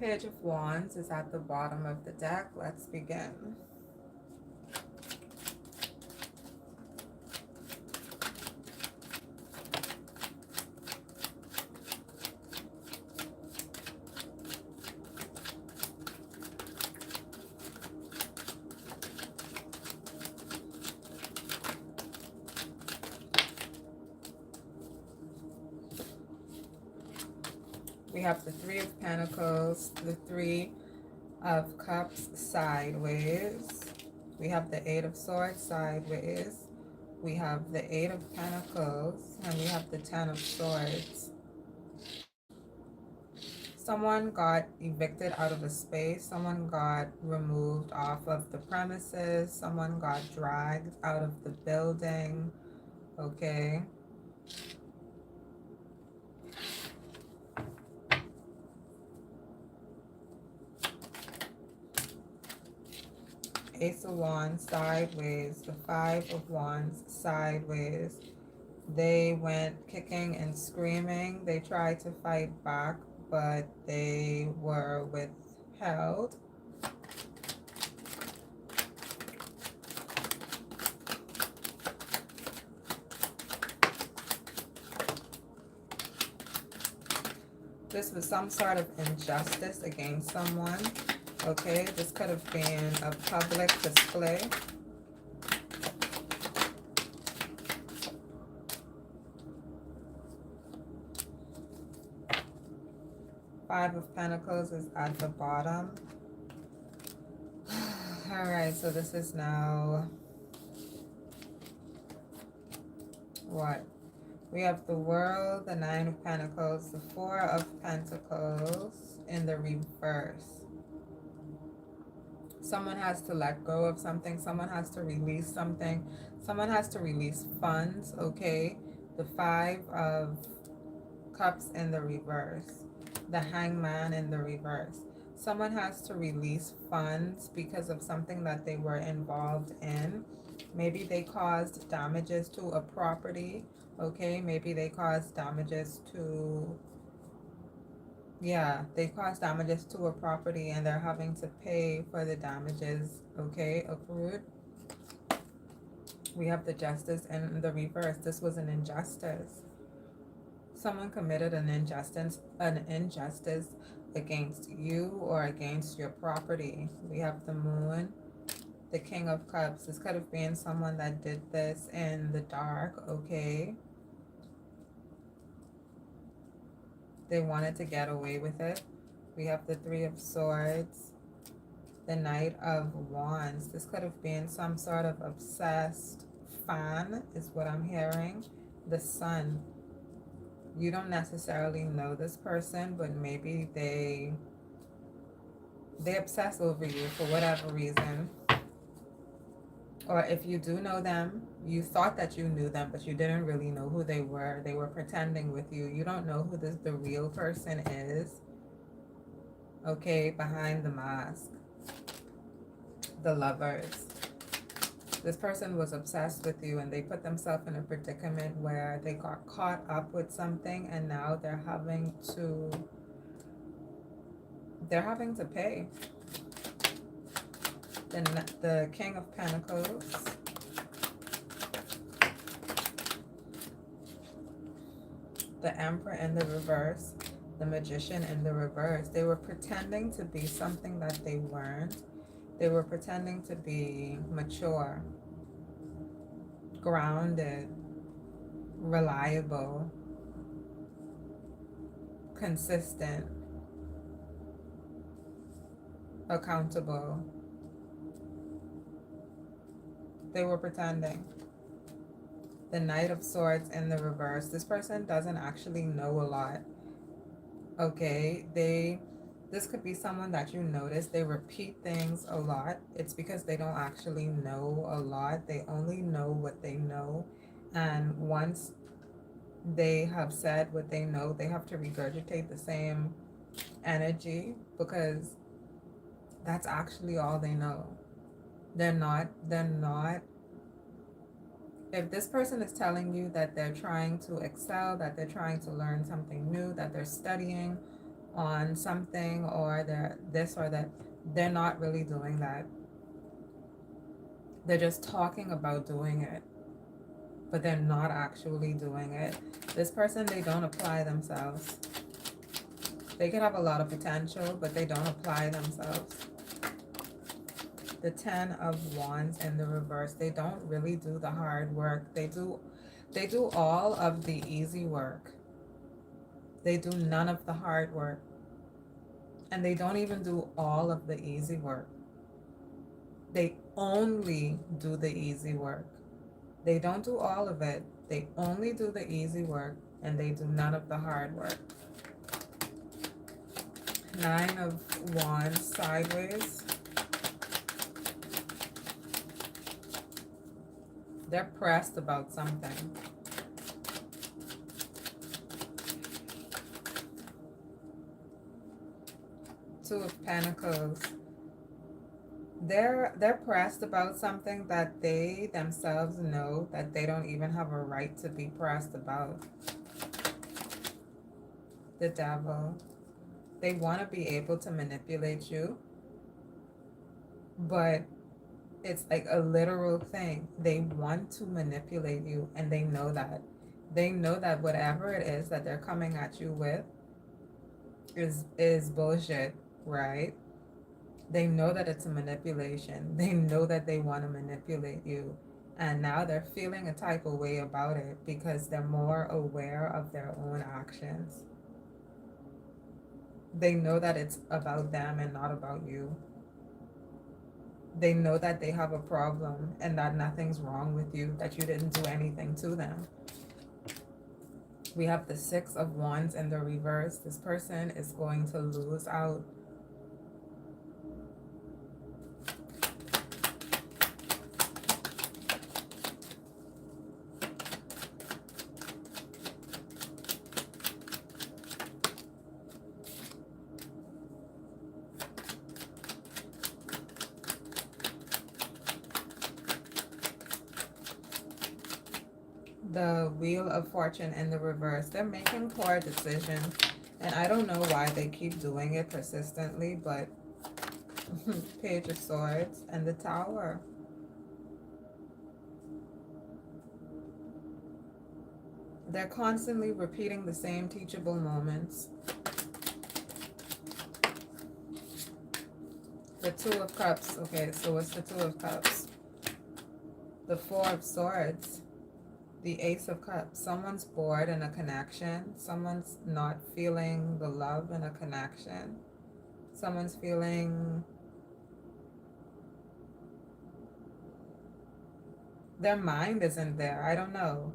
Page of Wands is at the bottom of the deck. Let's begin. We have the Three of Pentacles, the Three of Cups sideways. We have the Eight of Swords sideways. We have the Eight of Pentacles, and we have the Ten of Swords. Someone got evicted out of a space. Someone got removed off of the premises. Someone got dragged out of the building. Okay. Ace of Wands sideways. The Five of Wands sideways. They went kicking and screaming. They tried to fight back, but they were withheld. This was some sort of injustice against someone. Okay, this could have been a public display. Five of Pentacles is at the bottom. All right, so this is now what? We have the World, the Nine of Pentacles, the Four of Pentacles in the reverse. Someone has to let go of something. Someone has to release something. Someone has to release funds, okay? The Five of Cups in the reverse. The Hangman in the reverse. Someone has to release funds because of something that they were involved in. Maybe they caused damages to a property, okay? Maybe they caused damages to, yeah, they caused damages to a property and they're having to pay for the damages, okay, accrued. We have the Justice in the reverse. This was an injustice. Someone committed an injustice against you or against your property. We have the Moon, the King of Cups. This could have been someone that did this in the dark, okay? They wanted to get away with it. We have the Three of Swords, the Knight of Wands. This could have been some sort of obsessed fan, is what I'm hearing. The Sun. You don't necessarily know this person, but maybe they obsess over you for whatever reason. Or if you do know them, you thought that you knew them, but you didn't really know who they were. They were pretending with you. You don't know who the real person is, okay, behind the mask. The Lovers. This person was obsessed with you and they put themselves in a predicament where they got caught up with something and now they're having to pay. The King of Pentacles. The Emperor in the reverse. The Magician in the reverse. They were pretending to be something that they weren't. They were pretending to be mature, grounded, reliable, consistent, accountable. They were pretending. The Knight of Swords in the reverse. This person doesn't actually know a lot. Okay, this could be someone that you notice. They repeat things a lot. It's because they don't actually know a lot. They only know what they know. And once they have said what they know, they have to regurgitate the same energy because that's actually all they know. They're not, if this person is telling you that they're trying to excel, that they're trying to learn something new, that they're studying, on something, or they're this or that. They're not really doing that. They're just talking about doing it, but they're not actually doing it. This person, they don't apply themselves. They could have a lot of potential, but they don't apply themselves. The 10 of Wands in the reverse, they don't really do the hard work. They do all of the easy work. They do none of the hard work. And they don't even do all of the easy work. They only do the easy work. They don't do all of it. They only do the easy work, and they do none of the hard work. 9 of Wands sideways. They're pressed about something. Two of Pentacles. They're pressed about something that they themselves know that they don't even have a right to be pressed about. The Devil. They want to be able to manipulate you, but it's like a literal thing. They want to manipulate you, and they know that. They know that whatever it is that they're coming at you with is bullshit, right? They know that it's a manipulation. They know that they want to manipulate you. And now they're feeling a type of way about it because they're more aware of their own actions. They know that it's about them and not about you. They know that they have a problem and that nothing's wrong with you, that you didn't do anything to them. We have the 6 of Wands in the reverse. This person is going to lose out. The Wheel of Fortune in the reverse. They're making poor decisions, and I don't know why they keep doing it persistently, but Page of Swords and the Tower. They're constantly repeating the same teachable moments. The 2 of Cups. Okay, so what's the 2 of Cups? The 4 of Swords. The Ace of Cups. Someone's bored in a connection. Someone's not feeling the love in a connection. Someone's feeling... their mind isn't there. I don't know.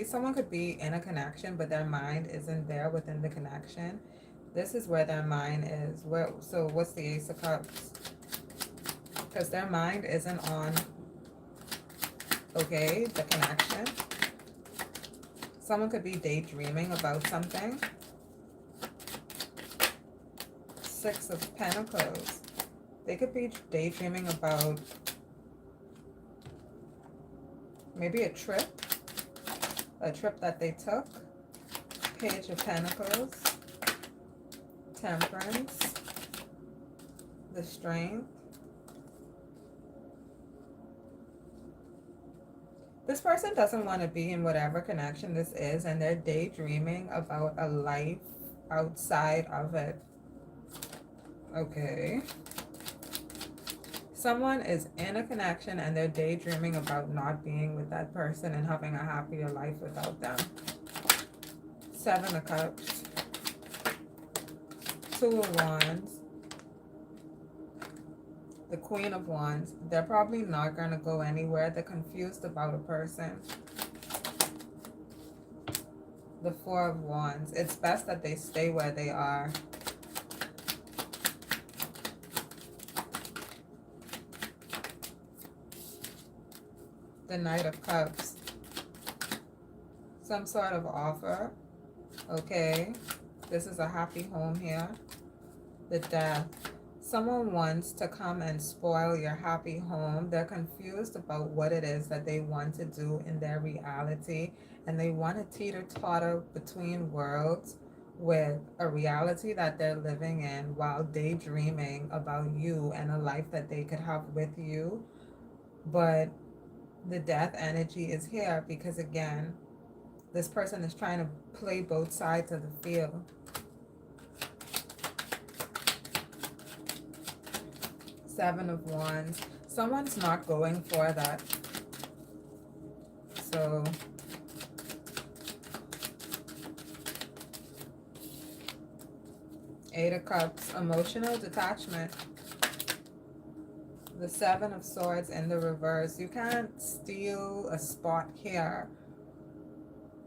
Someone could be in a connection, but their mind isn't there within the connection. This is where their mind is. So what's the Ace of Cups? Because their mind isn't on... okay, the connection. Someone could be daydreaming about something. 6 of Pentacles. They could be daydreaming about maybe a trip that they took. Page of Pentacles. Temperance. The Strength. This person doesn't want to be in whatever connection this is, and they're daydreaming about a life outside of it. Okay. Someone is in a connection and they're daydreaming about not being with that person and having a happier life without them. 7 of Cups. 2 of Wands. The Queen of Wands. They're probably not going to go anywhere. They're confused about a person. The 4 of Wands. It's best that they stay where they are. The Knight of Cups. Some sort of offer. Okay. This is a happy home here. The Death. Someone wants to come and spoil your happy home. They're confused about what it is that they want to do in their reality. And they want to teeter-totter between worlds with a reality that they're living in while daydreaming about you and a life that they could have with you. But the death energy is here because, again, this person is trying to play both sides of the field. Seven of Wands. Someone's not going for that. So Eight of Cups, emotional detachment. The Seven of Swords in the reverse. You can't steal a spot here.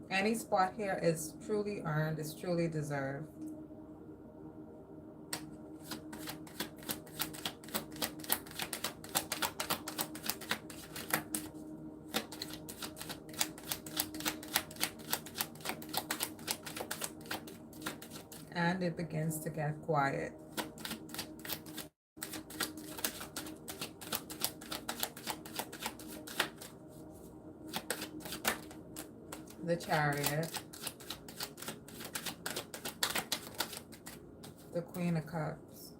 Any spot here is truly earned, is truly deserved. And it begins to get quiet. The Chariot. The Queen of Cups.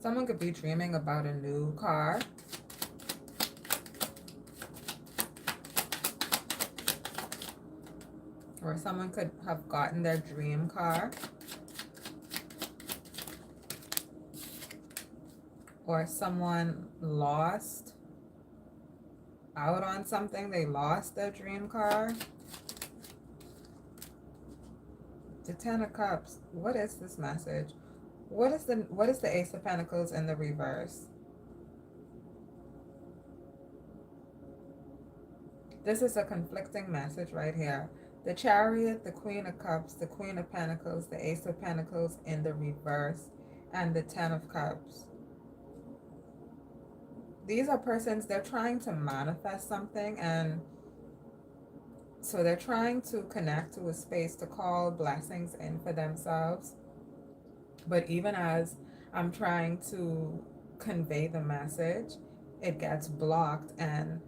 Someone could be dreaming about a new car. Or someone could have gotten their dream car. Or someone lost out on something. They lost their dream car. The Ten of Cups. What is this message? What is the Ace of Pentacles in the reverse? This is a conflicting message right here. The Chariot, the Queen of Cups, the Queen of Pentacles, the Ace of Pentacles in the reverse, and the Ten of Cups. These are persons, they're trying to manifest something, and so they're trying to connect to a space to call blessings in for themselves. But even as I'm trying to convey the message, it gets blocked and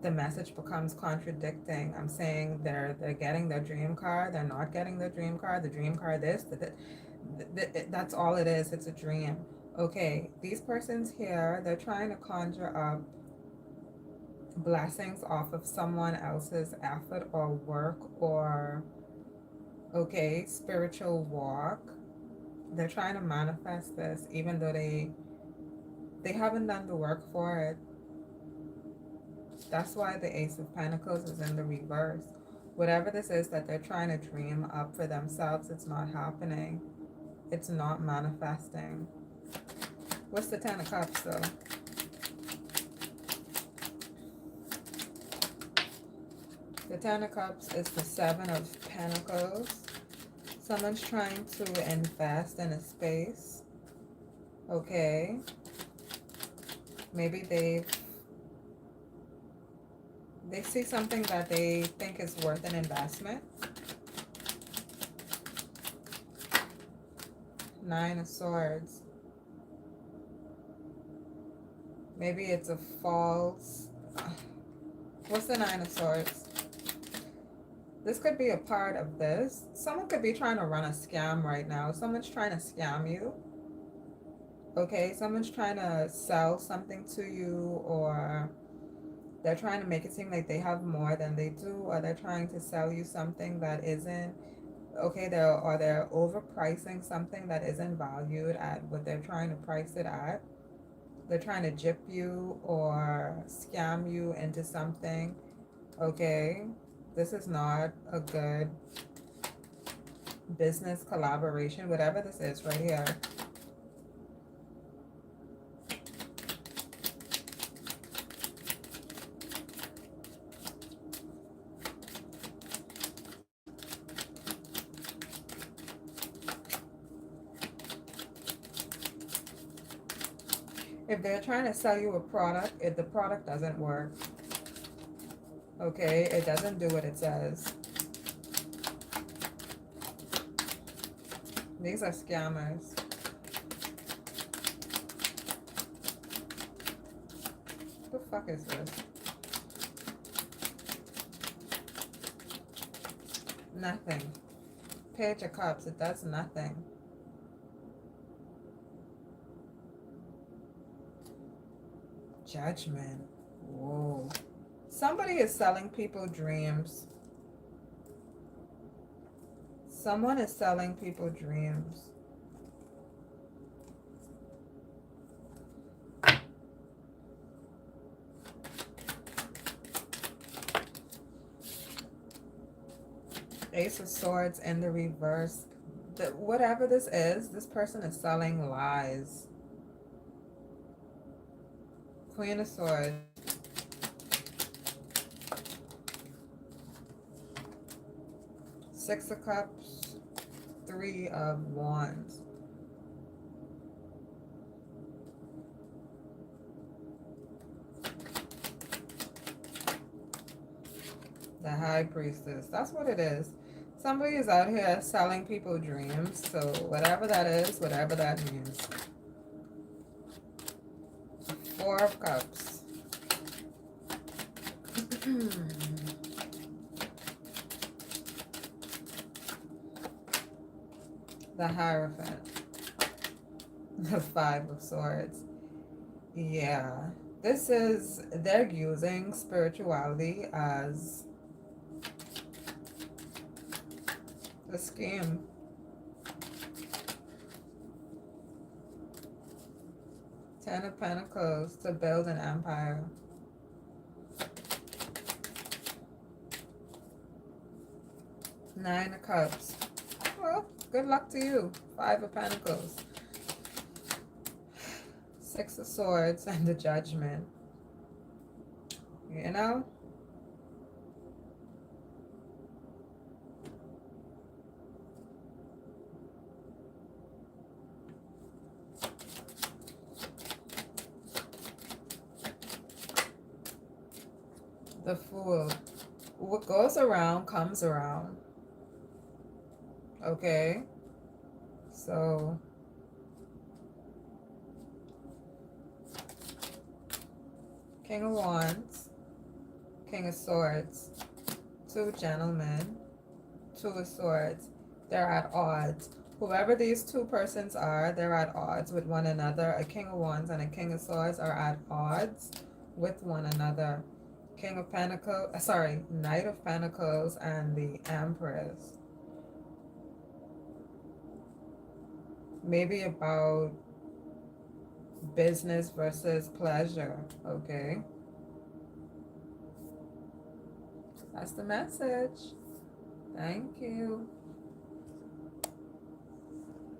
the message becomes contradicting. I'm saying they're getting their dream car, they're not getting their dream car, the dream car this, that's all it is, it's a dream. Okay, these persons here, they're trying to conjure up blessings off of someone else's effort or work or, okay, spiritual walk. They're trying to manifest this even though they haven't done the work for it. That's why the Ace of Pentacles is in the reverse. Whatever this is that they're trying to dream up for themselves, it's not happening. It's not manifesting. What's the Ten of Cups though? The Ten of Cups is the Seven of Pentacles. Someone's trying to invest in a space. Okay. Maybe they see something that they think is worth an investment. Nine of Swords. Maybe it's a false... What's the Nine of Swords? This could be a part of this. Someone could be trying to run a scam right now. Someone's trying to scam you. Okay, someone's trying to sell something to you, or they're trying to make it seem like they have more than they do, or they're trying to sell you something that isn't. Okay, they're overpricing something that isn't valued at what they're trying to price it at. They're trying to gyp you or scam you into something. Okay, this is not a good business collaboration, whatever this is right here. If they're trying to sell you a product, if the product doesn't work, okay, it doesn't do what it says. These are scammers. The fuck is this? Nothing. Page of Cups, it does nothing. Judgment. Whoa. Somebody is selling people dreams. Someone is selling people dreams. Ace of Swords in the reverse. Whatever this is, this person is selling lies. Queen of Swords. Six of Cups. Three of Wands. The High Priestess. That's what it is. Somebody is out here selling people dreams. So whatever that is, whatever that means. Four of Cups. The Hierophant. The Five of Swords. Yeah. This is, they're using spirituality as a scheme. Ten of Pentacles to build an empire. Nine of Cups. Well, good luck to you. Five of Pentacles. Six of Swords and the Judgment. You know? The Fool. What goes around comes around. Okay? So King of Wands, King of Swords, two Gentlemen, Two of Swords. They're at odds. Whoever these two persons are, they're at odds with one another. A King of Wands and a King of Swords are at odds with one another. King of Pentacles, sorry, Knight of Pentacles and the Empress. Maybe about business versus pleasure, okay? That's the message. Thank you.